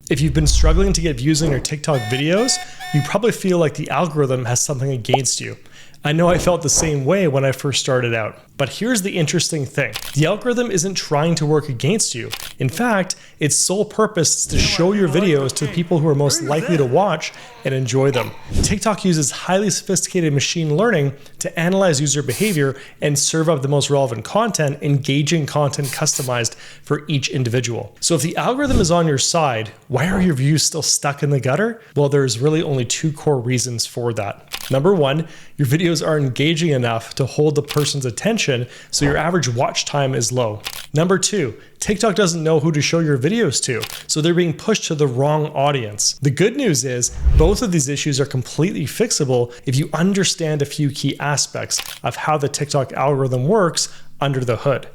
If you've been struggling to get views on your TikTok videos, you probably feel like the algorithm has something against you. I know I felt the same way when I first started out. But here's the interesting thing. The algorithm isn't trying to work against you. In fact, its sole purpose is to show your videos to the people who are most likely to watch and enjoy them. TikTok uses highly sophisticated machine learning to analyze user behavior and serve up the most relevant content, engaging content customized for each individual. So if the algorithm is on your side, why are your views still stuck in the gutter? Well, there's really only two core reasons for that. Number one, your videos are engaging enough to hold the person's attention, so your average watch time is low. Number two, TikTok doesn't know who to show your videos to, so they're being pushed to the wrong audience. The good news is both of these issues are completely fixable if you understand a few key aspects of how the TikTok algorithm works under the hood.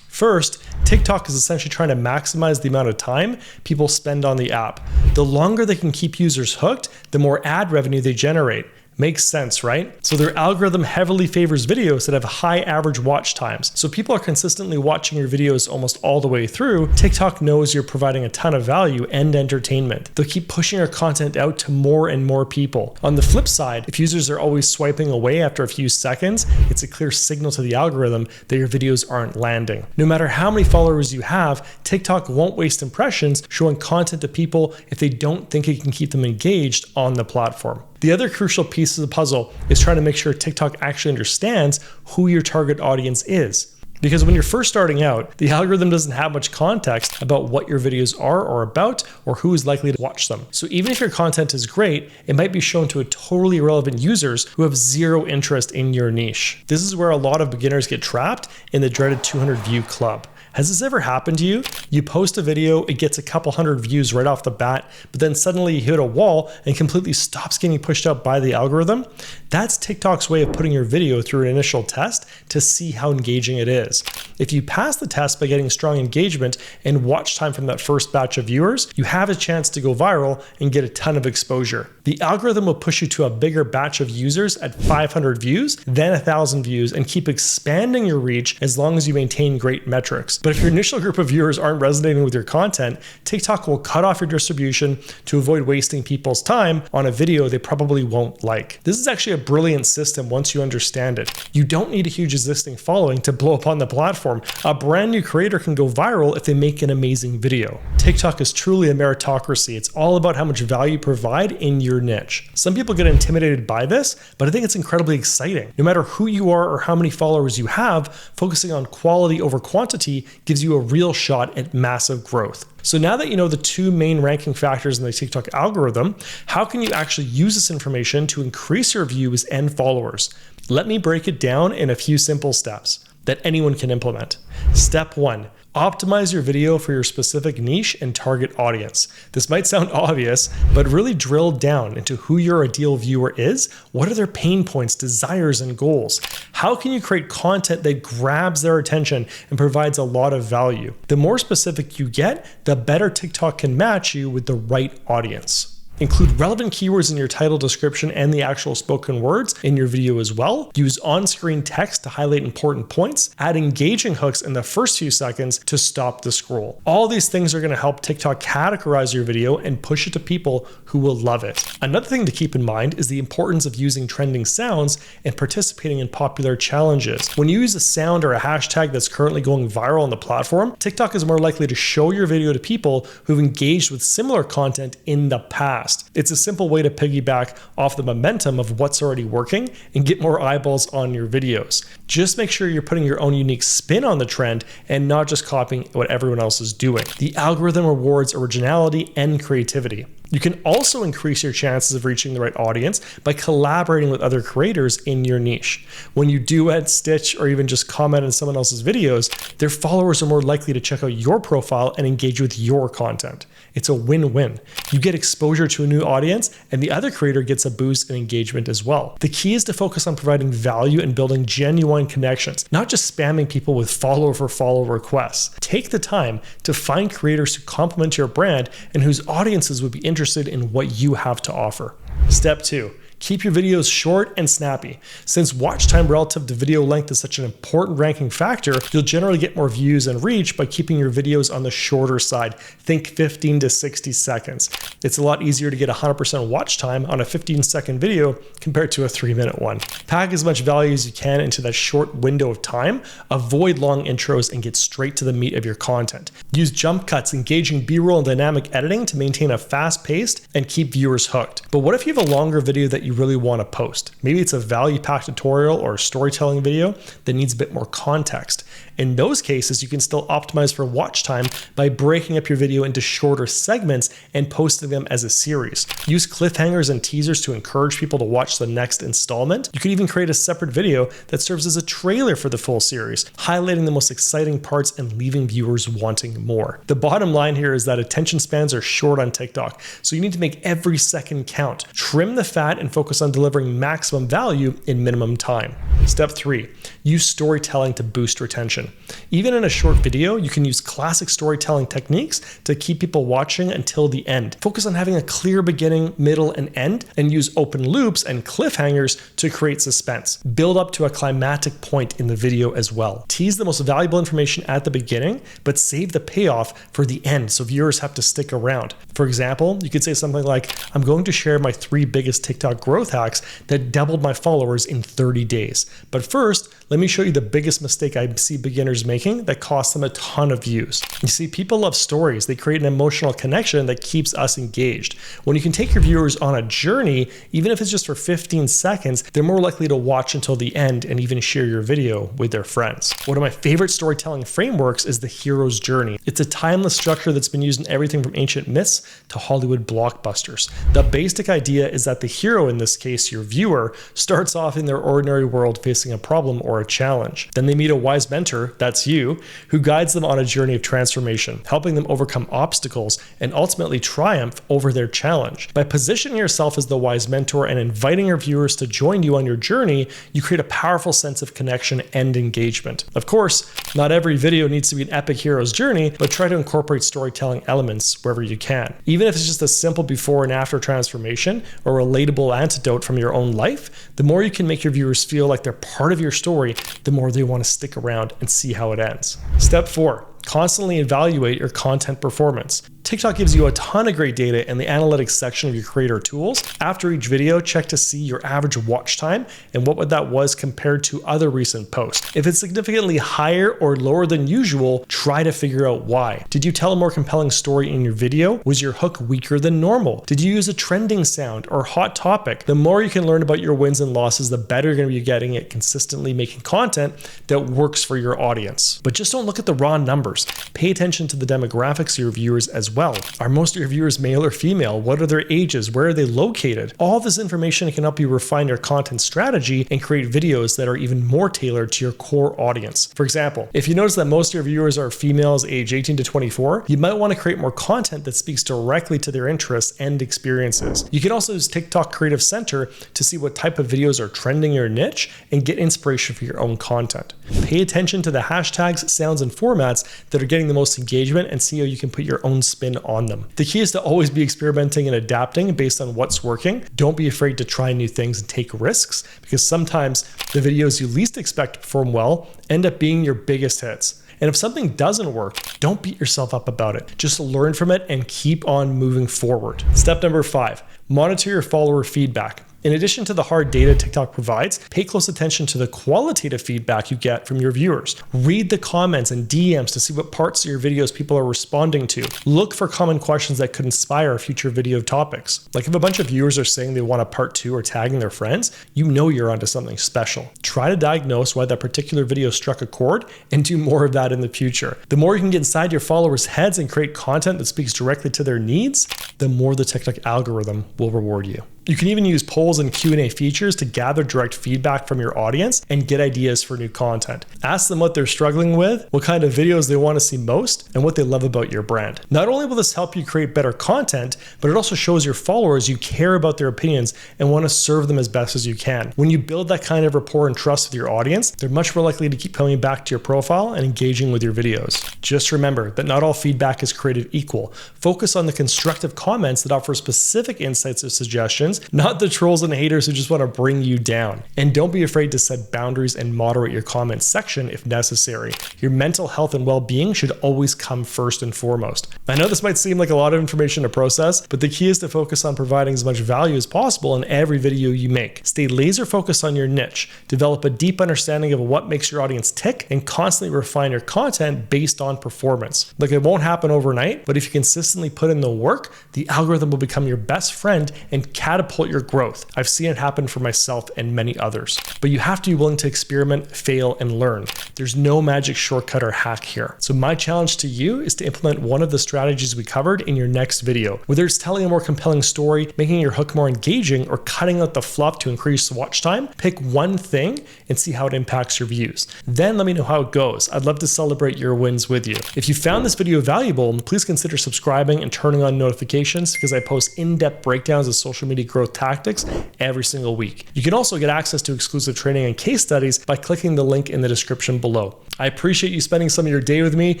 First, TikTok is essentially trying to maximize the amount of time people spend on the app. The longer they can keep users hooked, the more ad revenue they generate. Makes sense, right? So their algorithm heavily favors videos that have high average watch times. So people are consistently watching your videos almost all the way through. TikTok knows you're providing a ton of value and entertainment. They'll keep pushing your content out to more and more people. On the flip side, if users are always swiping away after a few seconds, it's a clear signal to the algorithm that your videos aren't landing. No matter how many followers you have, TikTok won't waste impressions showing content to people if they don't think it can keep them engaged on the platform. The other crucial piece of the puzzle is trying to make sure TikTok actually understands who your target audience is. Because when you're first starting out, the algorithm doesn't have much context about what your videos are or about, or who is likely to watch them. So even if your content is great, it might be shown to a totally irrelevant users who have zero interest in your niche. This is where a lot of beginners get trapped in the dreaded 200 view club. Has this ever happened to you? You post a video, it gets a couple hundred views right off the bat, but then suddenly you hit a wall and completely stops getting pushed up by the algorithm? That's TikTok's way of putting your video through an initial test to see how engaging it is. If you pass the test by getting strong engagement and watch time from that first batch of viewers, you have a chance to go viral and get a ton of exposure. The algorithm will push you to a bigger batch of users at 500 views, then 1,000 views, and keep expanding your reach as long as you maintain great metrics. But if your initial group of viewers aren't resonating with your content, TikTok will cut off your distribution to avoid wasting people's time on a video they probably won't like. This is actually a brilliant system once you understand it. You don't need a huge existing following to blow up on the platform. A brand new creator can go viral if they make an amazing video. TikTok is truly a meritocracy. It's all about how much value you provide in your niche. Some people get intimidated by this, but I think it's incredibly exciting. No matter who you are or how many followers you have, focusing on quality over quantity gives you a real shot at massive growth. So now that you know the two main ranking factors in the TikTok algorithm, how can you actually use this information to increase your views and followers? Let me break it down in a few simple steps that anyone can implement. Step 1. Optimize your video for your specific niche and target audience. This might sound obvious, but really drill down into who your ideal viewer is. What are their pain points, desires, and goals? How can you create content that grabs their attention and provides a lot of value? The more specific you get, the better TikTok can match you with the right audience. Include relevant keywords in your title description and the actual spoken words in your video as well. Use on-screen text to highlight important points. Add engaging hooks in the first few seconds to stop the scroll. All these things are going to help TikTok categorize your video and push it to people who will love it. Another thing to keep in mind is the importance of using trending sounds and participating in popular challenges. When you use a sound or a hashtag that's currently going viral on the platform, TikTok is more likely to show your video to people who've engaged with similar content in the past. It's a simple way to piggyback off the momentum of what's already working and get more eyeballs on your videos. Just make sure you're putting your own unique spin on the trend and not just copying what everyone else is doing. The algorithm rewards originality and creativity. You can also increase your chances of reaching the right audience by collaborating with other creators in your niche. When you duet, stitch, or even just comment on someone else's videos, their followers are more likely to check out your profile and engage with your content. It's a win-win. You get exposure to a new audience, and the other creator gets a boost in engagement as well. The key is to focus on providing value and building genuine connections, not just spamming people with follow for follow requests. Take the time to find creators who complement your brand and whose audiences would be interested in what you have to offer. Step 2. Keep your videos short and snappy. Since watch time relative to video length is such an important ranking factor, you'll generally get more views and reach by keeping your videos on the shorter side. Think 15 to 60 seconds. It's a lot easier to get 100% watch time on a 15-second video compared to a 3-minute one. Pack as much value as you can into that short window of time, avoid long intros, and get straight to the meat of your content. Use jump cuts, engaging B-roll, and dynamic editing to maintain a fast-paced and keep viewers hooked. But what if you have a longer video that you really want to post? Maybe it's a value-packed tutorial or a storytelling video that needs a bit more context. In those cases, you can still optimize for watch time by breaking up your video into shorter segments and posting them as a series. Use cliffhangers and teasers to encourage people to watch the next installment. You could even create a separate video that serves as a trailer for the full series, highlighting the most exciting parts and leaving viewers wanting more. The bottom line here is that attention spans are short on TikTok, so you need to make every second count. Trim the fat and focus on delivering maximum value in minimum time. Step 3, use storytelling to boost retention. Even in a short video, you can use classic storytelling techniques to keep people watching until the end. Focus on having a clear beginning, middle, and end, and use open loops and cliffhangers to create suspense. Build up to a climactic point in the video as well. Tease the most valuable information at the beginning, but save the payoff for the end so viewers have to stick around. For example, you could say something like, I'm going to share my 3 biggest TikTok growth hacks that doubled my followers in 30 days. But first, let me show you the biggest mistake I see beginners making that costs them a ton of views. You see, people love stories. They create an emotional connection that keeps us engaged. When you can take your viewers on a journey, even if it's just for 15 seconds, they're more likely to watch until the end and even share your video with their friends. One of my favorite storytelling frameworks is the hero's journey. It's a timeless structure that's been used in everything from ancient myths to Hollywood blockbusters. The basic idea is that the hero, in this case your viewer, starts off in their ordinary world facing a problem or a challenge. Then they meet a wise mentor, that's you, who guides them on a journey of transformation, helping them overcome obstacles and ultimately triumph over their challenge. By positioning yourself as the wise mentor and inviting your viewers to join you on your journey, you create a powerful sense of connection and engagement. Of course, not every video needs to be an epic hero's journey, but try to incorporate storytelling elements wherever you can. Even if it's just a simple before and after transformation or relatable anecdote from your own life, the more you can make your viewers feel like they're part of your story, the more they want to stick around and see how it ends. Step 4, constantly evaluate your content performance. TikTok gives you a ton of great data in the analytics section of your creator tools. After each video, check to see your average watch time and what that was compared to other recent posts. If it's significantly higher or lower than usual, try to figure out why. Did you tell a more compelling story in your video? Was your hook weaker than normal? Did you use a trending sound or hot topic? The more you can learn about your wins and losses, the better you're going to be getting at consistently making content that works for your audience. But just don't look at the raw numbers. Pay attention to the demographics of your viewers as well. Are most of your viewers male or female? What are their ages? Where are they located? All this information can help you refine your content strategy and create videos that are even more tailored to your core audience. For example, if you notice that most of your viewers are females age 18 to 24, you might want to create more content that speaks directly to their interests and experiences. You can also use TikTok Creative Center to see what type of videos are trending your niche and get inspiration for your own content. Pay attention to the hashtags, sounds, and formats that are getting the most engagement and see how you can put your own spin on them. The key is to always be experimenting and adapting based on what's working. Don't be afraid to try new things and take risks, because sometimes the videos you least expect perform well end up being your biggest hits. And if something doesn't work, don't beat yourself up about it. Just learn from it and keep on moving forward. Step number 5, monitor your follower feedback. In addition to the hard data TikTok provides, pay close attention to the qualitative feedback you get from your viewers. Read the comments and DMs to see what parts of your videos people are responding to. Look for common questions that could inspire future video topics. Like if a bunch of viewers are saying they want a part 2 or tagging their friends, you know you're onto something special. Try to diagnose why that particular video struck a chord and do more of that in the future. The more you can get inside your followers' heads and create content that speaks directly to their needs, the more the TikTok algorithm will reward you. You can even use polls and Q&A features to gather direct feedback from your audience and get ideas for new content. Ask them what they're struggling with, what kind of videos they want to see most, and what they love about your brand. Not only will this help you create better content, but it also shows your followers you care about their opinions and want to serve them as best as you can. When you build that kind of rapport and trust with your audience, they're much more likely to keep coming back to your profile and engaging with your videos. Just remember that not all feedback is created equal. Focus on the constructive comments that offer specific insights or suggestions questions, not the trolls and haters who just want to bring you down. And don't be afraid to set boundaries and moderate your comment section if necessary. Your mental health and well-being should always come first and foremost. I know this might seem like a lot of information to process, but the key is to focus on providing as much value as possible in every video you make. Stay laser focused on your niche, develop a deep understanding of what makes your audience tick, and constantly refine your content based on performance. Like, it won't happen overnight, but if you consistently put in the work, the algorithm will become your best friend and catapult your growth. I've seen it happen for myself and many others. But you have to be willing to experiment, fail, and learn. There's no magic shortcut or hack here. So my challenge to you is to implement one of the strategies we covered in your next video. Whether it's telling a more compelling story, making your hook more engaging, or cutting out the fluff to increase watch time, pick one thing and see how it impacts your views. Then let me know how it goes. I'd love to celebrate your wins with you. If you found this video valuable, please consider subscribing and turning on notifications, because I post in-depth breakdowns of social media growth tactics every single week. You can also get access to exclusive training and case studies by clicking the link in the description below. I appreciate you spending some of your day with me.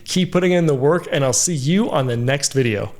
Keep putting in the work, and I'll see you on the next video.